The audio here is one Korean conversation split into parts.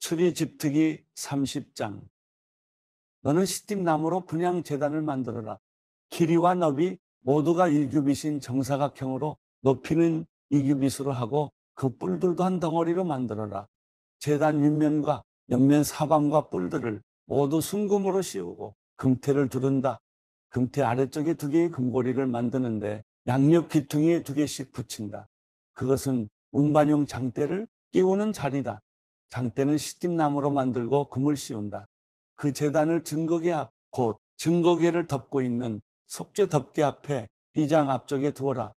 출애굽기 30장. 너는 시팀나무로 분향 제단을 만들어라. 길이와 너비 모두가 1규빗인 정사각형으로 높이는 2규빗으로 하고 그 뿔들도 한 덩어리로 만들어라. 제단 윗면과 옆면 사방과 뿔들을 모두 순금으로 씌우고 금태를 두른다. 금태 아래쪽에 2개의 금고리를 만드는데 양옆 귀퉁이에 2개씩 붙인다. 그것은 운반용 장대를 끼우는 자리다. 장대는 시팀나무로 만들고 금을 씌운다. 그 제단을 증거계 앞, 곧 증거계를 덮고 있는 속죄 덮개 앞에 휘장 앞쪽에 두어라.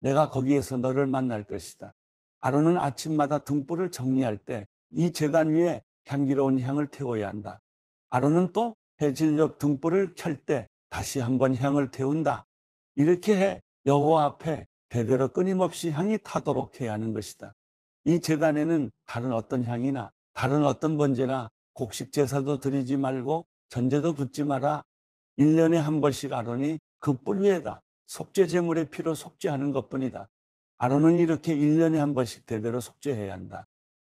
내가 거기에서 너를 만날 것이다. 아론은 아침마다 등불을 정리할 때 이 제단 위에 향기로운 향을 태워야 한다. 아론은 또 해질녘 등불을 켤 때 다시 한번 향을 태운다. 이렇게 해 여호와 앞에 대대로 끊임없이 향이 타도록 해야 하는 것이다. 이 제단에는 다른 어떤 향이나 다른 어떤 번제나 곡식 제사도 드리지 말고 전제도 붓지 마라. 1년에 한 번씩 아론이 그 뿔 위에다 속죄 제물의 피로 속죄하는 것뿐이다. 아론은 이렇게 1년에 한 번씩 대대로 속죄해야 한다.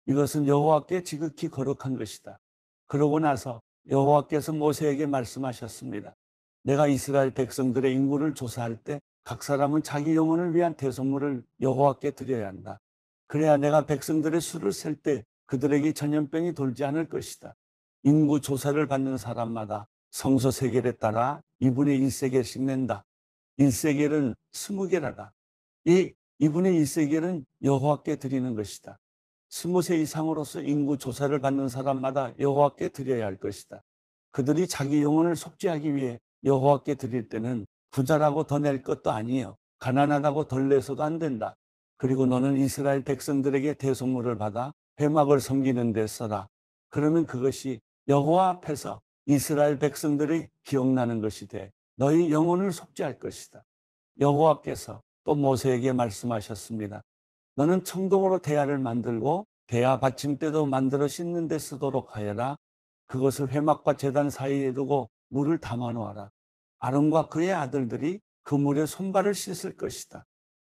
이것은 여호와께 지극히 거룩한 것이다. 그러고 나서 여호와께서 모세에게 말씀하셨습니다. 내가 이스라엘 백성들의 인구를 조사할 때 각 사람은 자기 영혼을 위한 대속물을 여호와께 드려야 한다. 그래야 내가 백성들의 수를 셀 때 그들에게 전염병이 돌지 않을 것이다. 인구 조사를 받는 사람마다 성소 세겔에 따라 2분의 1세겔씩 낸다. 1세겔은 20개라다. 이 2분의 1세겔은 여호와께 드리는 것이다. 20세 이상으로서 인구 조사를 받는 사람마다 여호와께 드려야 할 것이다. 그들이 자기 영혼을 속죄하기 위해 여호와께 드릴 때는 부자라고 더 낼 것도 아니요 가난하다고 덜 내서도 안 된다. 그리고 너는 이스라엘 백성들에게 대속물을 받아 회막을 섬기는 데 써라. 그러면 그것이 여호와 앞에서 이스라엘 백성들이 기억나는 것이 돼 너희 영혼을 속죄할 것이다. 여호와께서 또 모세에게 말씀하셨습니다. 너는 청동으로 대야를 만들고 대야 받침대도 만들어 씻는 데 쓰도록 하여라. 그것을 회막과 제단 사이에 두고 물을 담아 놓아라. 아론과 그의 아들들이 그 물에 손발을 씻을 것이다.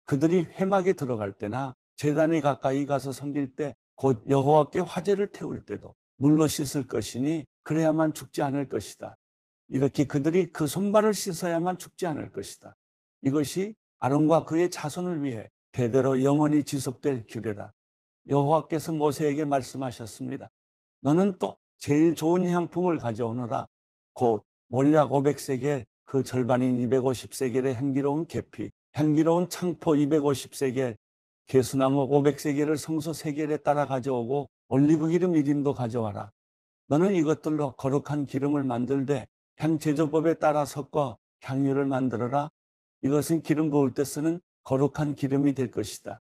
그들이 회막에 들어갈 때나 제단에 가까이 가서 섬길 때 곧 여호와께 화제를 태울 때도 물로 씻을 것이니 그래야만 죽지 않을 것이다. 이렇게 그들이 그 손발을 씻어야만 죽지 않을 것이다. 이것이 아론과 그의 자손을 위해 대대로 영원히 지속될 규례다. 여호와께서 모세에게 말씀하셨습니다. 너는 또 제일 좋은 향품을 가져오너라. 곧 몰약 500세겔, 그 절반인 250세겔의 향기로운 계피, 향기로운 창포 250세겔, 개수나무 500세겔을 성소 세겔에 따라 가져오고 올리브 기름 1인도 가져와라. 너는 이것들로 거룩한 기름을 만들되 향 제조법에 따라 섞어 향유를 만들어라. 이것은 기름 부을 때 쓰는 거룩한 기름이 될 것이다.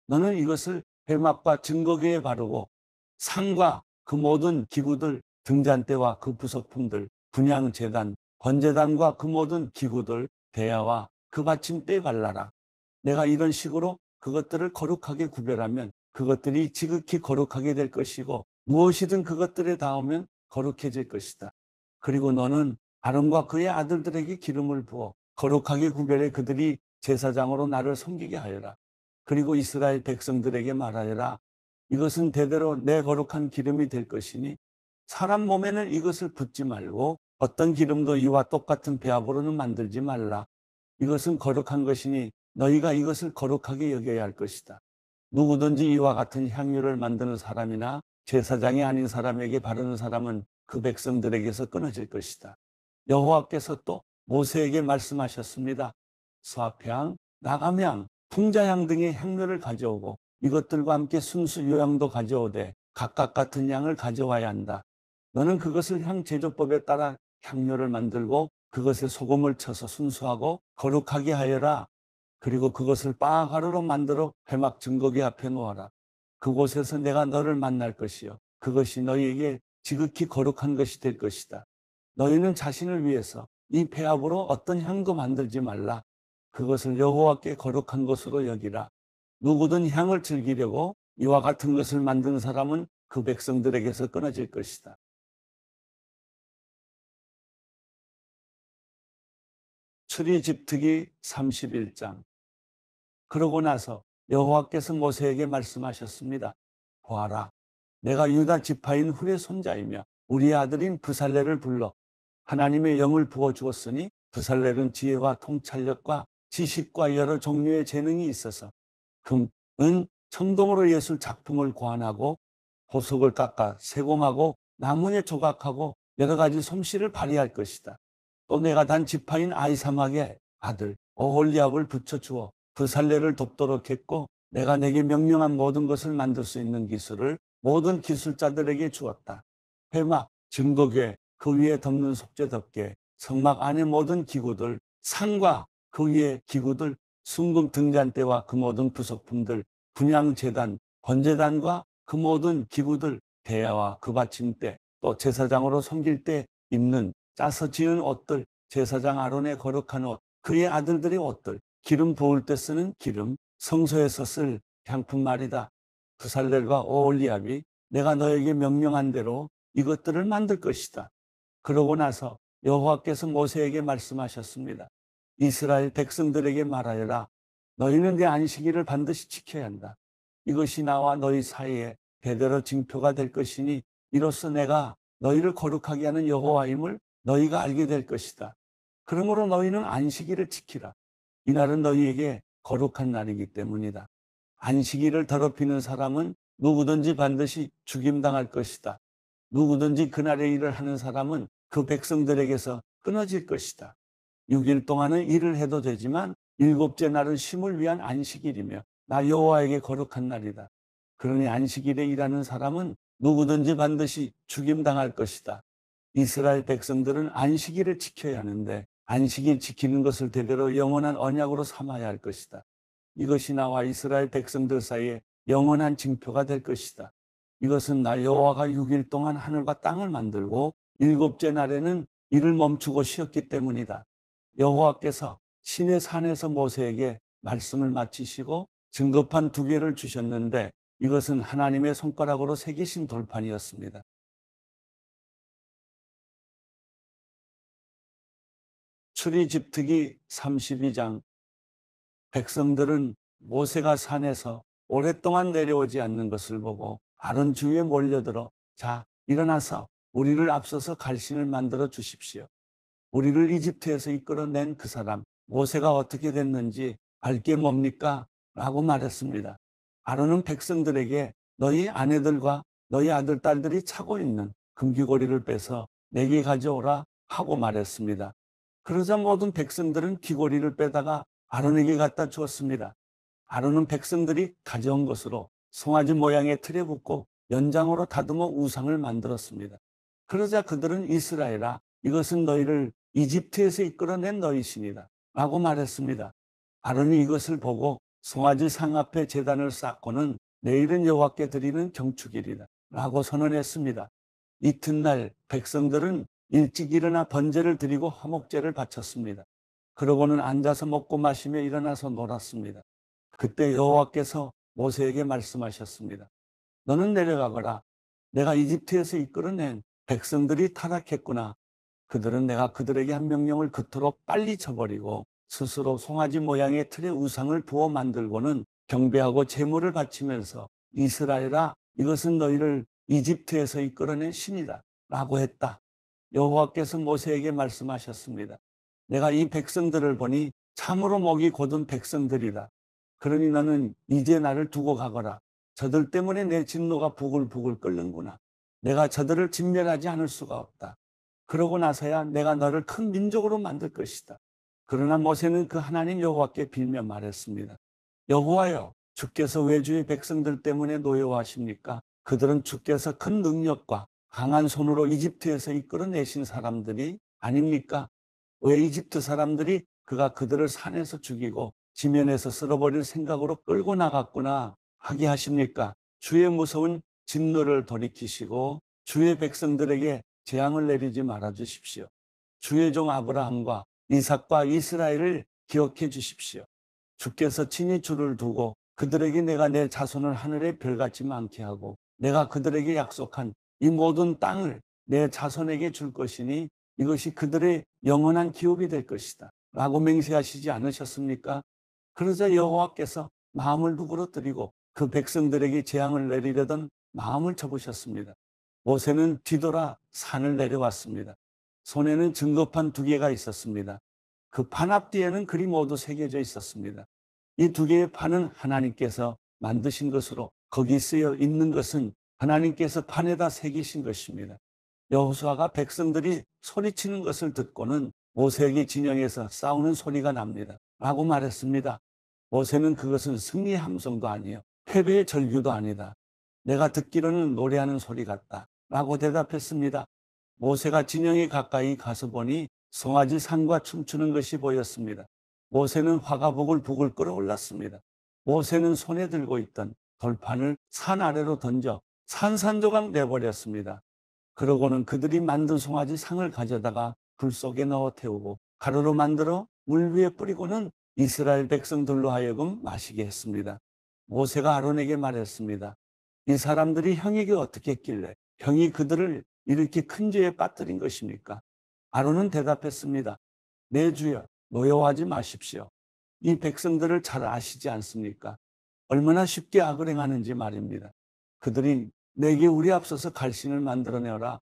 너는 이것을 회막과 증거궤에 바르고 상과 그 모든 기구들, 등잔대와 그 부속품들, 분향제단, 번제단과 그 모든 기구들, 대야와 그 받침대에 발라라. 내가 이런 식으로 그것들을 거룩하게 구별하면 그것들이 지극히 거룩하게 될 것이고 무엇이든 그것들에 닿으면 거룩해질 것이다. 그리고 너는 아론과 그의 아들들에게 기름을 부어 거룩하게 구별해 그들이 제사장으로 나를 섬기게 하여라. 그리고 이스라엘 백성들에게 말하여라. 이것은 대대로 내 거룩한 기름이 될 것이니 사람 몸에는 이것을 붓지 말고 어떤 기름도 이와 똑같은 배합으로는 만들지 말라. 이것은 거룩한 것이니 너희가 이것을 거룩하게 여겨야 할 것이다. 누구든지 이와 같은 향유를 만드는 사람이나 제사장이 아닌 사람에게 바르는 사람은 그 백성들에게서 끊어질 것이다. 여호와께서 또 모세에게 말씀하셨습니다. 수압향, 나감향, 풍자향 등의 향료를 가져오고 이것들과 함께 순수 요향도 가져오되 각각 같은 양을 가져와야 한다. 너는 그것을 향 제조법에 따라 향료를 만들고 그것에 소금을 쳐서 순수하고 거룩하게 하여라. 그리고 그것을 바가루로 만들어 회막 증거궤 앞에 놓아라. 그곳에서 내가 너를 만날 것이요 그것이 너희에게 지극히 거룩한 것이 될 것이다. 너희는 자신을 위해서 이 배합으로 어떤 향도 만들지 말라. 그것을 여호와께 거룩한 것으로 여기라. 누구든 향을 즐기려고 이와 같은 것을 만든 사람은 그 백성들에게서 끊어질 것이다. 출애굽기 31장. 그러고 나서 여호와께서 모세에게 말씀하셨습니다. 보아라, 내가 유다 지파인 훌의 손자이며 우리의 아들인 브살렐을 불러 하나님의 영을 부어 주었으니 브살렐은 지혜와 통찰력과 지식과 여러 종류의 재능이 있어서 금, 은, 청동으로 예술 작품을 고안하고 보석을 깎아 세공하고 나무에 조각하고 여러 가지 솜씨를 발휘할 것이다. 또 내가 단 지파인 아이사막의 아들 오홀리압을 붙여주어 브살렐을 돕도록 했고 내가 내게 명령한 모든 것을 만들 수 있는 기술을 모든 기술자들에게 주었다. 회막, 증거궤, 그 위에 덮는 속죄 덮개, 성막 안의 모든 기구들, 상과 그 위에 기구들, 순금 등잔대와 그 모든 부속품들, 분향제단, 번제단과 그 모든 기구들, 대야와 그 받침대, 또 제사장으로 섬길 때 입는 짜서 지은 옷들, 제사장 아론의 거룩한 옷, 그의 아들들의 옷들, 기름 부을 때 쓰는 기름, 성소에서 쓸 향품 말이다. 브살렐과 오홀리압이 내가 너에게 명령한 대로 이것들을 만들 것이다. 그러고 나서 여호와께서 모세에게 말씀하셨습니다. 이스라엘 백성들에게 말하여라. 너희는 내 안식일을 반드시 지켜야 한다. 이것이 나와 너희 사이에 대대로 징표가 될 것이니 이로써 내가 너희를 거룩하게 하는 여호와임을 너희가 알게 될 것이다. 그러므로 너희는 안식일을 지키라. 이날은 너희에게 거룩한 날이기 때문이다. 안식일을 더럽히는 사람은 누구든지 반드시 죽임당할 것이다. 누구든지 그날의 일을 하는 사람은 그 백성들에게서 끊어질 것이다. 6일 동안은 일을 해도 되지만 일곱째 날은 쉼을 위한 안식일이며 나 여호와에게 거룩한 날이다. 그러니 안식일에 일하는 사람은 누구든지 반드시 죽임당할 것이다. 이스라엘 백성들은 안식일을 지켜야 하는데 안식일 지키는 것을 대대로 영원한 언약으로 삼아야 할 것이다. 이것이 나와 이스라엘 백성들 사이에 영원한 징표가 될 것이다. 이것은 나 여호와가 6일 동안 하늘과 땅을 만들고 일곱째 날에는 일을 멈추고 쉬었기 때문이다. 여호와께서 시내 산에서 모세에게 말씀을 마치시고 증거판 2개를 주셨는데 이것은 하나님의 손가락으로 새기신 돌판이었습니다. 출애굽기 32장. 백성들은 모세가 산에서 오랫동안 내려오지 않는 것을 보고 아론 주위에 몰려들어 자, 일어나서 우리를 앞서서 갈신을 만들어 주십시오. 우리를 이집트에서 이끌어낸 그 사람 모세가 어떻게 됐는지 알 게 뭡니까? 라고 말했습니다. 아론은 백성들에게 너희 아내들과 너희 아들, 딸들이 차고 있는 금귀고리를 빼서 내게 가져오라 하고 말했습니다. 그러자 모든 백성들은 귀고리를 빼다가 아론에게 갖다 주었습니다. 아론은 백성들이 가져온 것으로 송아지 모양의 틀에 붙고 연장으로 다듬어 우상을 만들었습니다. 그러자 그들은 이스라엘아, 이것은 너희를 이집트에서 이끌어낸 너희 신이다 라고 말했습니다. 아론이 이것을 보고 송아지 상 앞에 제단을 쌓고는 내일은 여호와께 드리는 경축일이다 라고 선언했습니다. 이튿날 백성들은 일찍 일어나 번제를 드리고 화목제를 바쳤습니다. 그러고는 앉아서 먹고 마시며 일어나서 놀았습니다. 그때 여호와께서 모세에게 말씀하셨습니다. 너는 내려가거라. 내가 이집트에서 이끌어낸 백성들이 타락했구나. 그들은 내가 그들에게 한 명령을 그토록 빨리 쳐버리고 스스로 송아지 모양의 틀에 우상을 부어 만들고는 경배하고 제물을 바치면서 이스라엘아, 이것은 너희를 이집트에서 이끌어낸 신이다 라고 했다. 여호와께서 모세에게 말씀하셨습니다. 내가 이 백성들을 보니 참으로 목이 곧은 백성들이다. 그러니 너는 이제 나를 두고 가거라. 저들 때문에 내 진노가 부글부글 끓는구나. 내가 저들을 진멸하지 않을 수가 없다. 그러고 나서야 내가 너를 큰 민족으로 만들 것이다. 그러나 모세는 그 하나님 여호와께 빌며 말했습니다. 여호와여, 주께서 왜 주의 백성들 때문에 노여워하십니까? 그들은 주께서 큰 능력과 강한 손으로 이집트에서 이끌어내신 사람들이 아닙니까? 왜 이집트 사람들이 그가 그들을 산에서 죽이고 지면에서 쓸어버릴 생각으로 끌고 나갔구나 하게 하십니까? 주의 무서운 진노를 돌이키시고 주의 백성들에게 재앙을 내리지 말아 주십시오. 주의 종 아브라함과 이삭과 이스라엘을 기억해 주십시오. 주께서 친히 주를 두고 그들에게 내가 내 자손을 하늘의 별같이 많게 하고 내가 그들에게 약속한 이 모든 땅을 내 자손에게 줄 것이니 이것이 그들의 영원한 기업이 될 것이다 라고 맹세하시지 않으셨습니까? 그러자 여호와께서 마음을 누그러뜨리고 그 백성들에게 재앙을 내리려던 마음을 접으셨습니다. 모세는 뒤돌아 산을 내려왔습니다. 손에는 증거판 2개가 있었습니다. 그 판 앞뒤에는 글이 모두 새겨져 있었습니다. 이 2개의 판은 하나님께서 만드신 것으로 거기 쓰여 있는 것은 하나님께서 판에다 새기신 것입니다. 여호수아가 백성들이 소리치는 것을 듣고는 모세에게 진영에서 싸우는 소리가 납니다. 라고 말했습니다. 모세는 그것은 승리의 함성도 아니요 패배의 절규도 아니다. 내가 듣기로는 노래하는 소리 같다. 라고 대답했습니다. 모세가 진영에 가까이 가서 보니 송아지 산과 춤추는 것이 보였습니다. 모세는 화가 부글부글 끓어올랐습니다. 모세는 손에 들고 있던 돌판을 산 아래로 던져 산산조각 내버렸습니다. 그러고는 그들이 만든 송아지 상을 가져다가 불 속에 넣어 태우고 가루로 만들어 물 위에 뿌리고는 이스라엘 백성들로 하여금 마시게 했습니다. 모세가 아론에게 말했습니다. 이 사람들이 형에게 어떻게 했길래 형이 그들을 이렇게 큰 죄에 빠뜨린 것입니까? 아론은 대답했습니다. 내 주여, 노여워하지 마십시오. 이 백성들을 잘 아시지 않습니까? 얼마나 쉽게 악을 행하는지 말입니다. 그들이 내게 우리 앞서서 갈신을 만들어내어라.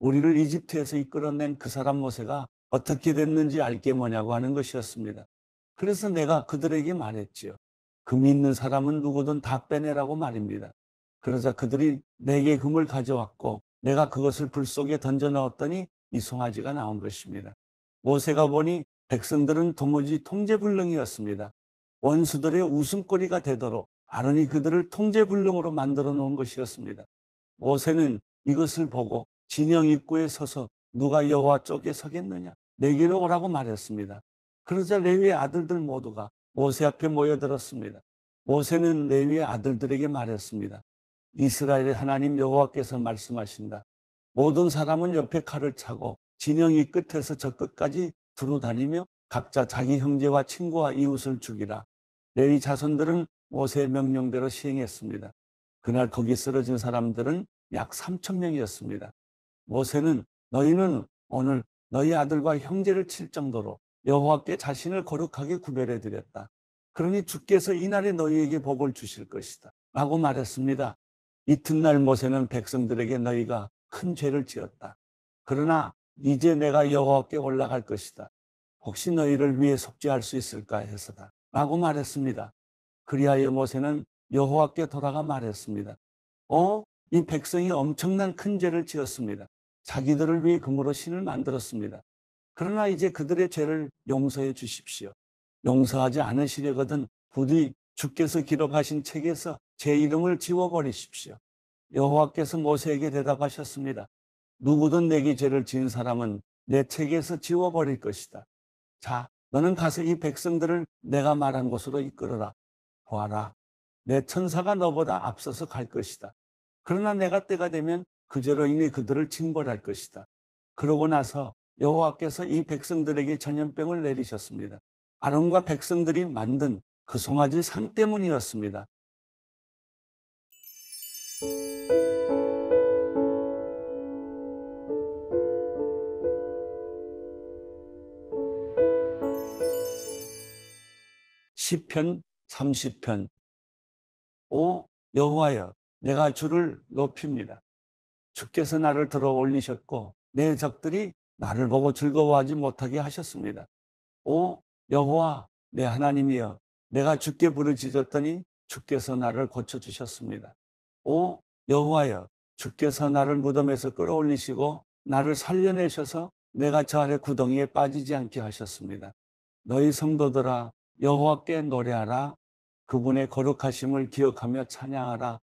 우리를 이집트에서 이끌어낸 그 사람 모세가 어떻게 됐는지 알게 뭐냐고 하는 것이었습니다. 그래서 내가 그들에게 말했지요. 금이 있는 사람은 누구든 다 빼내라고 말입니다. 그러자 그들이 내게 금을 가져왔고 내가 그것을 불 속에 던져 넣었더니 이 송아지가 나온 것입니다. 모세가 보니 백성들은 도무지 통제불능이었습니다. 원수들의 웃음거리가 되도록 아론이 그들을 통제불능으로 만들어 놓은 것이었습니다. 모세는 이것을 보고 진영 입구에 서서 누가 여호와 쪽에 서겠느냐 내게로 오라고 말했습니다. 그러자 레위의 아들들 모두가 모세 앞에 모여들었습니다. 모세는 레위의 아들들에게 말했습니다. 이스라엘의 하나님 여호와께서 말씀하신다. 모든 사람은 옆에 칼을 차고 진영 이 끝에서 저 끝까지 두루 다니며 각자 자기 형제와 친구와 이웃을 죽이라. 레위 자손들은 모세의 명령대로 시행했습니다. 그날 거기 쓰러진 사람들은 약 3,000명이었습니다. 모세는 너희는 오늘 너희 아들과 형제를 칠 정도로 여호와께 자신을 거룩하게 구별해 드렸다. 그러니 주께서 이날에 너희에게 복을 주실 것이다. 라고 말했습니다. 이튿날 모세는 백성들에게 너희가 큰 죄를 지었다. 그러나 이제 내가 여호와께 올라갈 것이다. 혹시 너희를 위해 속죄할 수 있을까 해서다. 라고 말했습니다. 그리하여 모세는 여호와께 돌아가 말했습니다. 이 백성이 엄청난 큰 죄를 지었습니다. 자기들을 위해 금으로 신을 만들었습니다. 그러나 이제 그들의 죄를 용서해 주십시오. 용서하지 않으시려거든 부디 주께서 기록하신 책에서 제 이름을 지워버리십시오. 여호와께서 모세에게 대답하셨습니다. 누구든 내게 죄를 지은 사람은 내 책에서 지워버릴 것이다. 자, 너는 가서 이 백성들을 내가 말한 곳으로 이끌어라. 보아라, 내 천사가 너보다 앞서서 갈 것이다. 그러나 내가 때가 되면 그 죄로 인해 그들을 징벌할 것이다. 그러고 나서 여호와께서 이 백성들에게 전염병을 내리셨습니다. 아론과 백성들이 만든 그 송아지 상 때문이었습니다. 시편 30편. 오 여호와여, 내가 주를 높입니다. 주께서 나를 들어 올리셨고 내 적들이 나를 보고 즐거워하지 못하게 하셨습니다. 오 여호와 내 하나님이여, 내가 주께 부르짖었더니 주께서 나를 고쳐주셨습니다. 오 여호와여, 주께서 나를 무덤에서 끌어올리시고 나를 살려내셔서 내가 저 아래 구덩이에 빠지지 않게 하셨습니다. 너희 성도들아, 여호와께 노래하라. 그분의 거룩하심을 기억하며 찬양하라.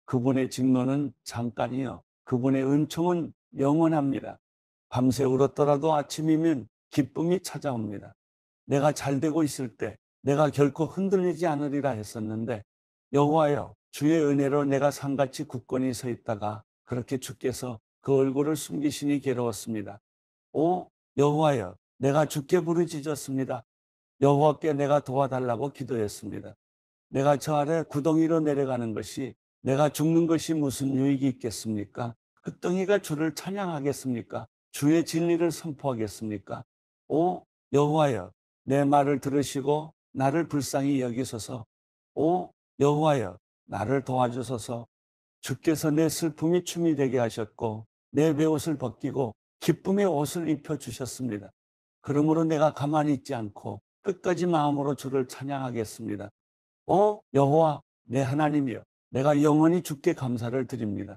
그분의 직노는 잠깐이요 그분의 은총은 영원합니다. 밤새 울었더라도 아침이면 기쁨이 찾아옵니다. 내가 잘되고 있을 때 내가 결코 흔들리지 않으리라 했었는데, 여호와여, 주의 은혜로 내가 산같이 굳건히 서 있다가 그렇게 주께서 그 얼굴을 숨기시니 괴로웠습니다. 오 여호와여, 내가 주께 부르짖었습니다. 여호와께 내가 도와달라고 기도했습니다. 내가 저 아래 구덩이로 내려가는 것이, 내가 죽는 것이 무슨 유익이 있겠습니까? 흙덩이가 주를 찬양하겠습니까? 주의 진리를 선포하겠습니까? 오 여호와여, 내 말을 들으시고 나를 불쌍히 여기소서. 오 여호와여, 나를 도와주소서. 주께서 내 슬픔이 춤이 되게 하셨고 내 베옷을 벗기고 기쁨의 옷을 입혀 주셨습니다. 그러므로 내가 가만히 있지 않고 끝까지 마음으로 주를 찬양하겠습니다. 여호와 내 하나님이여, 내가 영원히 주께 감사를 드립니다.